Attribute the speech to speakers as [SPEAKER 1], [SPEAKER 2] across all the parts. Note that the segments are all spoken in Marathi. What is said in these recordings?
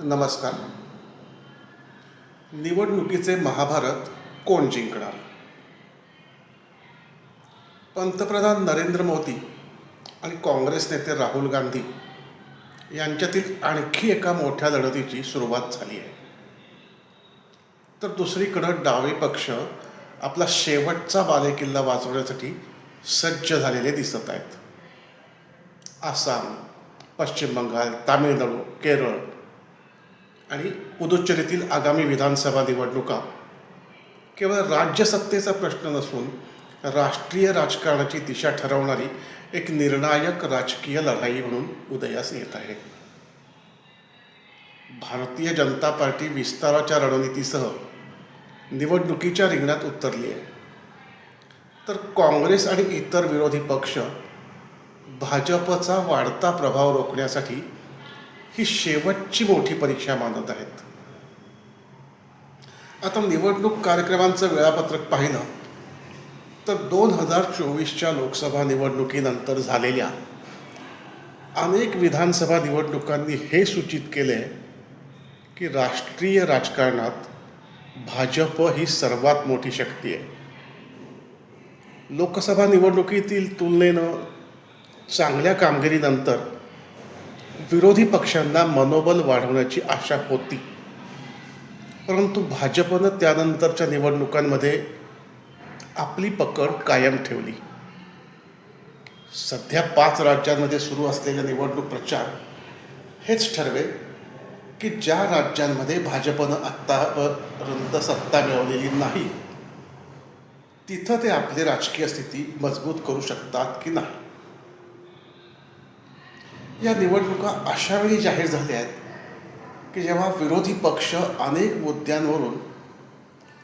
[SPEAKER 1] नमस्कार. निवडणुकीचे महाभारत कोण जिंकणार? पंतप्रधान नरेंद्र मोदी आणि काँग्रेस नेते राहुल गांधी यांच्यातील आणखी एका मोठ्या लढतीची सुरुवात झाली आहे. तर दुसरीकडं डावे पक्ष आपला शेवटचा बालेकिल्ला वाचवण्यासाठी सज्ज झालेले दिसत आहेत. आसाम, पश्चिम बंगाल, तामिळनाडू, केरळ आणि पुदुच्चेरीतील आगामी विधानसभा निवडणुका केवळ राज्यसत्तेचा प्रश्न नसून राष्ट्रीय राजकारणाची दिशा ठरवणारी एक निर्णायक राजकीय लढाई म्हणून उदयास येत आहे. भारतीय जनता पार्टी विस्ताराच्या रणनीतीसह निवडणुकीच्या रिंगणात उतरली आहे, तर काँग्रेस आणि इतर विरोधी पक्ष भाजपचा वाढता प्रभाव रोखण्यासाठी ही शेवटची मोठी परीक्षा मानत आहेत. आता निवडणूक कार्यक्रमांचं वेळापत्रक पाहिलं तर 2024च्या लोकसभा निवडणुकीनंतर झालेल्या अनेक विधानसभा निवडणुकांनी हे सूचित केले की राष्ट्रीय राजकारणात भाजप ही सर्वात मोठी शक्ती आहे. लोकसभा निवडणुकीतील तुलनेनं चांगल्या कामगिरीनंतर विरोधी पक्षांना मनोबल वाढवण्याची आशा होती, परंतु भाजपनं त्यानंतरच्या निवडणुकांमध्ये आपली पकड कायम ठेवली. सध्या 5 राज्यांमध्ये सुरू असलेला निवडणूक प्रचार हेच ठरवेल की ज्या राज्यांमध्ये भाजपनं आत्तापर्यंत सत्ता मिळवलेली नाही तिथं ते आपली राजकीय स्थिती मजबूत करू शकतात की नाही. या निवडणुका अशा वेळी जाहीर झाल्या आहेत की जेव्हा विरोधी पक्ष अनेक मुद्द्यांवरून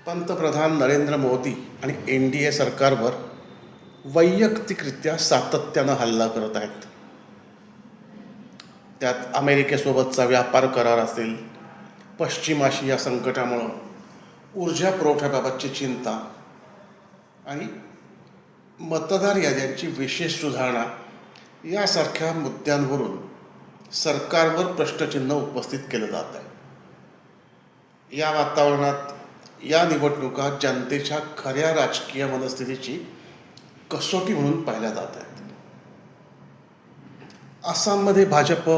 [SPEAKER 1] पंतप्रधान नरेंद्र मोदी आणि NDA सरकारवर वैयक्तिकरित्या सातत्यानं हल्ला करत आहेत. त्यात अमेरिकेसोबतचा व्यापार करार असेल, पश्चिम आशिया संकटामुळं ऊर्जा पुरवठ्याबाबतची चिंता आणि मतदार याद्यांची विशेष सुधारणा यासारख्या मुद्द्यांवरून सरकारवर प्रश्नचिन्ह उपस्थित केलं जात आहे. या वातावरणात या निवडणुका जनतेच्या खऱ्या राजकीय मनस्थितीची कसोटी म्हणून पाहिल्या जात आहेत. आसाममध्ये भाजप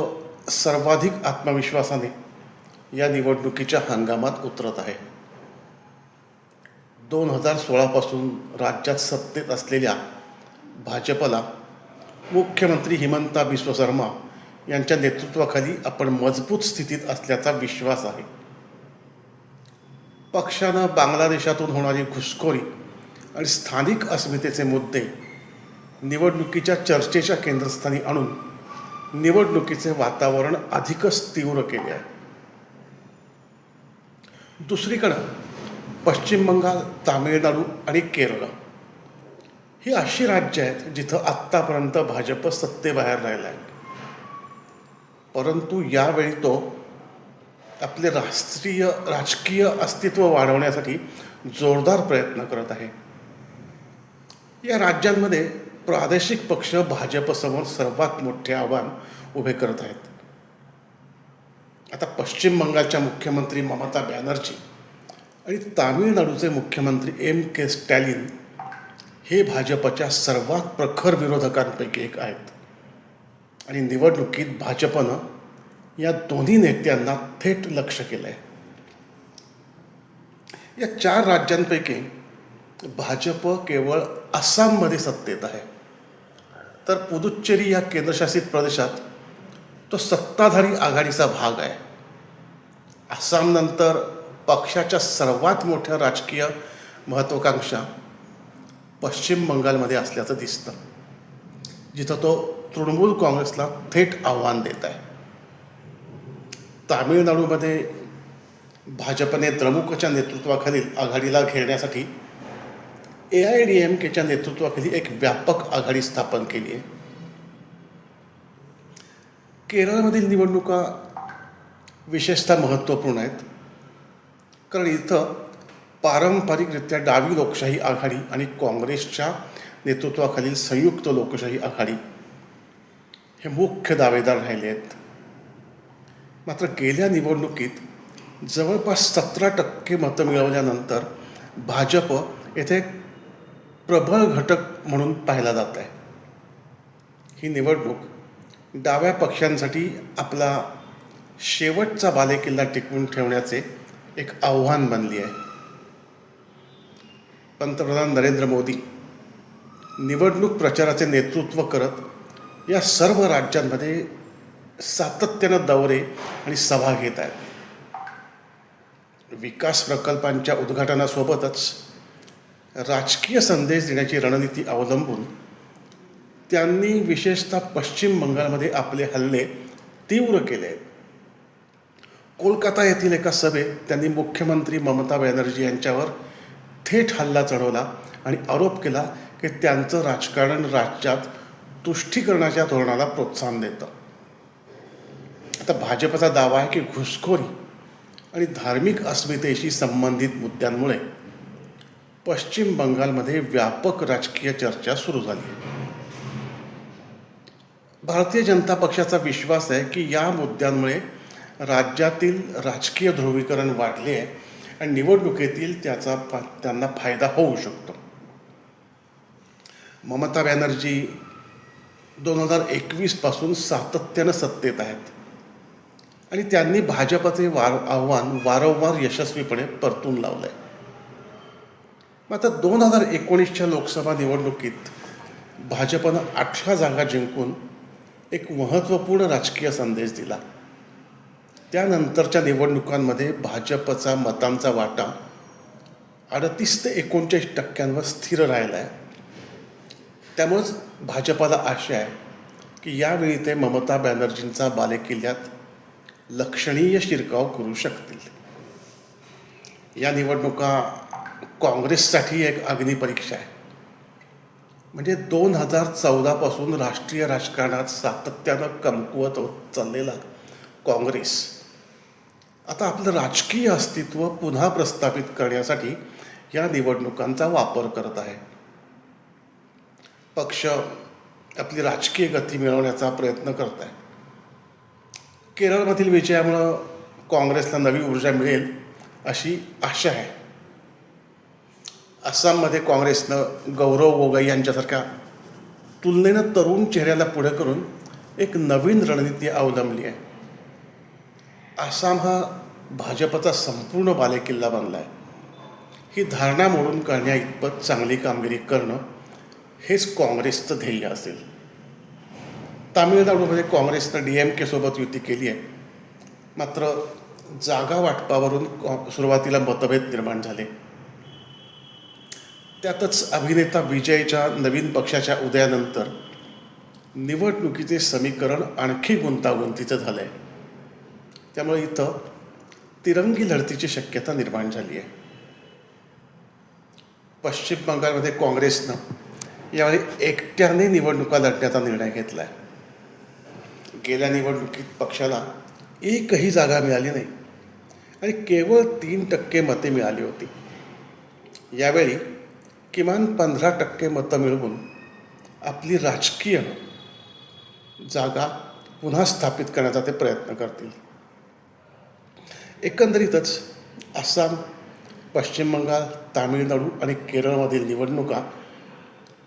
[SPEAKER 1] सर्वाधिक आत्मविश्वासाने या निवडणुकीच्या हंगामात उतरत आहे. 2016 पासून राज्यात सत्तेत असलेल्या भाजपला मुख्यमंत्री हिमंता बिस्वा शर्मा यांच्या नेतृत्वाखाली आपण मजबूत स्थितीत असल्याचा विश्वास आहे. पक्षानं बांगलादेशातून होणारी घुसखोरी आणि स्थानिक अस्मितेचे मुद्दे निवडणुकीच्या चर्चेच्या केंद्रस्थानी आणून निवडणुकीचे वातावरण अधिकच तीव्र केले आहे. दुसरीकडं पश्चिम बंगाल, तामिळनाडू आणि केरळ ही अशी राज्य आहेत जिथं आत्तापर्यंत भाजप सत्तेबाहेर राहिला आहे, परंतु यावेळी तो आपले राजकीय अस्तित्व वाढवण्यासाठी जोरदार प्रयत्न करत आहे. या राज्यांमध्ये प्रादेशिक पक्ष भाजपसमोर सर्वात मोठे आव्हान उभे करत आहेत. आता पश्चिम बंगालच्या मुख्यमंत्री ममता बॅनर्जी आणि तामिळनाडूचे मुख्यमंत्री M.K. स्टॅलिन हे भाजपच्या सर्वात प्रखर विरोधकांपैकी एक आहेत आणि निवडणुकीत भाजपनं या दोन्ही नेत्यांना थेट लक्ष्य केलं आहे. या 4 राज्यांपैकी भाजप केवळ आसाममध्ये सत्तेत आहे, तर पुदुच्चेरी या केंद्रशासित प्रदेशात तो सत्ताधारी आघाडीचा भाग आहे. आसामनंतर पक्षाच्या सर्वात मोठ्या राजकीय महत्त्वाकांक्षा पश्चिम बंगालमध्ये असल्याचं दिसतं, जिथं तो तृणमूल काँग्रेसला थेट आव्हान देत आहे. तामिळनाडूमध्ये भाजपने द्रमुकच्या नेतृत्वाखालील आघाडीला घेरण्यासाठी AIADMKच्या नेतृत्वाखाली एक व्यापक आघाडी स्थापन केली आहे. केरळमधील निवडणुका विशेषतः महत्त्वपूर्ण आहेत, कारण इथं पारंपरिकरित्या डावी लोकशाही आघाडी आणि काँग्रेसच्या नेतृत्वाखालील संयुक्त लोकशाही आघाडी हे मुख्य दावेदार राहिले आहेत. मात्र गेल्या निवडणुकीत जवळपास 17% मतं मिळवल्यानंतर भाजप येथे एक प्रबळ घटक म्हणून पाहिला जात आहे. ही निवडणूक डाव्या पक्षांसाठी आपला शेवटचा बालेकिल्ला टिकवून ठेवण्याचे एक आव्हान बनली आहे. पंतप्रधान नरेंद्र मोदी निवडणूक प्रचाराचे नेतृत्व करत या सर्व राज्यांमध्ये सातत्यानं दौरे आणि सभा घेत आहेत. विकास प्रकल्पांच्या उद्घाटनासोबतच राजकीय संदेश देण्याची रणनीती अवलंबून त्यांनी विशेषतः पश्चिम बंगालमध्ये आपले हल्ले तीव्र केले आहेत. कोलकाता येथील एका सभेत त्यांनी मुख्यमंत्री ममता बॅनर्जी यांच्यावर थेट हल्ला चढवला आणि आरोप केला की त्यांचं राजकारण राज्यात तुष्टीकरणाच्या धोरणाला प्रोत्साहन देतं. आता भाजपचा दावा आहे की घुसखोरी आणि धार्मिक अस्मितेशी संबंधित मुद्द्यांमुळे पश्चिम बंगालमध्ये व्यापक राजकीय चर्चा सुरू झाली आहे. भारतीय जनता पक्षाचा विश्वास आहे की या मुद्द्यांमुळे राज्यातील राजकीय ध्रुवीकरण वाढले आहे आणि निवडणुकीतील त्यांना फायदा होऊ शकतो. ममता बॅनर्जी 2021 पासून सातत्यानं सत्तेत आहेत आणि त्यांनी भाजपचे आव्हान वारंवार यशस्वीपणे परतून लावलं आहे. मात्र 2019च्या लोकसभा निवडणुकीत भाजपनं 18 जागा जिंकून एक महत्त्वपूर्ण राजकीय संदेश दिला. त्यानंतरच्या निवडणुकांमध्ये भाजपचा मतांचा वाटा 38 ते 39% स्थिर राहिला आहे. त्यामुळेच भाजपाला आशा आहे की यावेळी ते ममता बॅनर्जींचा बालेकिल्ल्यात लक्षणीय शिरकाव करू शकतील. या निवडणुका काँग्रेससाठी एक अग्निपरीक्षा आहे. म्हणजे 2014 पासून राष्ट्रीय राजकारणात सातत्यानं कमकुवत होत चाललेला काँग्रेस आता आपलं राजकीय अस्तित्व पुन्हा प्रस्थापित करण्यासाठी या निवडणुकांचा वापर करत आहे. पक्ष आपली राजकीय गती मिळवण्याचा प्रयत्न करत आहे. केरळमधील विजयामुळं काँग्रेसला नवी ऊर्जा मिळेल अशी आशा आहे. आसाममध्ये काँग्रेसनं गौरव गोगोई यांच्यासारख्या तुलनेनं तरुण चेहऱ्याला पुढे करून एक नवीन रणनीती अवलंबली आहे. आसाम हा भाजपचा संपूर्ण बालेकिल्ला बनला आहे. ही धारणा मोडून काढण्या इतपत चांगली कामगिरी करणं हेच काँग्रेसचं ध्येय असेल. तामिळनाडूमध्ये काँग्रेसनं DMK सोबत युती केली आहे. मात्र जागा वाटपावरून सुरुवातीला मतभेद निर्माण झाले. त्यातच अभिनेता विजयच्या नवीन पक्षाच्या उदयानंतर निवडणुकीचे समीकरण आणखी गुंतागुंतीचं झालं आहे. त्यामुळे इथं तिरंगी लढतीची शक्यता निर्माण झाली आहे. पश्चिम बंगालमध्ये काँग्रेसनं यावेळी एकट्याने निवडणुका लढण्याचा निर्णय घेतला आहे. गेल्या निवडणुकीत पक्षाला एकही जागा मिळाली नाही आणि केवळ 3% मते मिळाली होती. यावेळी किमान 15% मतं मिळवून आपली राजकीय जागा पुन्हा स्थापित करण्याचा ते प्रयत्न करतील. एकंदरीतच आसाम, पश्चिम बंगाल, तामिळनाडू आणि केरळमधील निवडणुका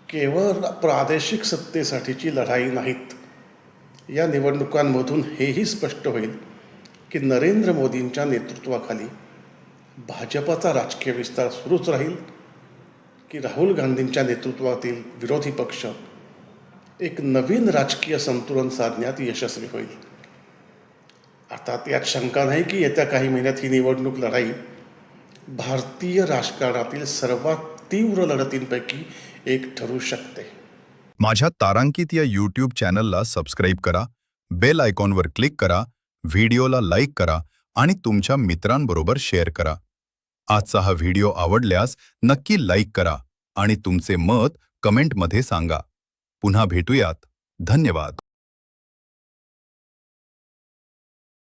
[SPEAKER 1] केवळ प्रादेशिक सत्तेसाठीची लढाई नाहीत. या निवडणुकांमधून हेही स्पष्ट होईल की नरेंद्र मोदींच्या नेतृत्वाखाली भाजपाचा राजकीय विस्तार सुरूच राहील की राहुल गांधींच्या नेतृत्वातील विरोधी पक्ष एक नवीन राजकीय संतुलन साधण्यात यशस्वी होईल. आता यात शंका नाही की येत्या काही महिन्यात ही निवडणूक लढाई भारतीय राजकारणातील सर्वात तीव्र लढतींपैकी एक ठरू शकते.
[SPEAKER 2] माझ्या तारांकित या YouTube चॅनलला सबस्क्राईब करा, बेल आयकॉनवर क्लिक करा, व्हिडिओला लाईक करा आणि तुमच्या मित्रांबरोबर शेअर करा. आजचा हा व्हिडिओ आवडल्यास नक्की लाईक करा आणि तुमचे मत कमेंटमध्ये सांगा. पुन्हा भेटूयात. धन्यवाद.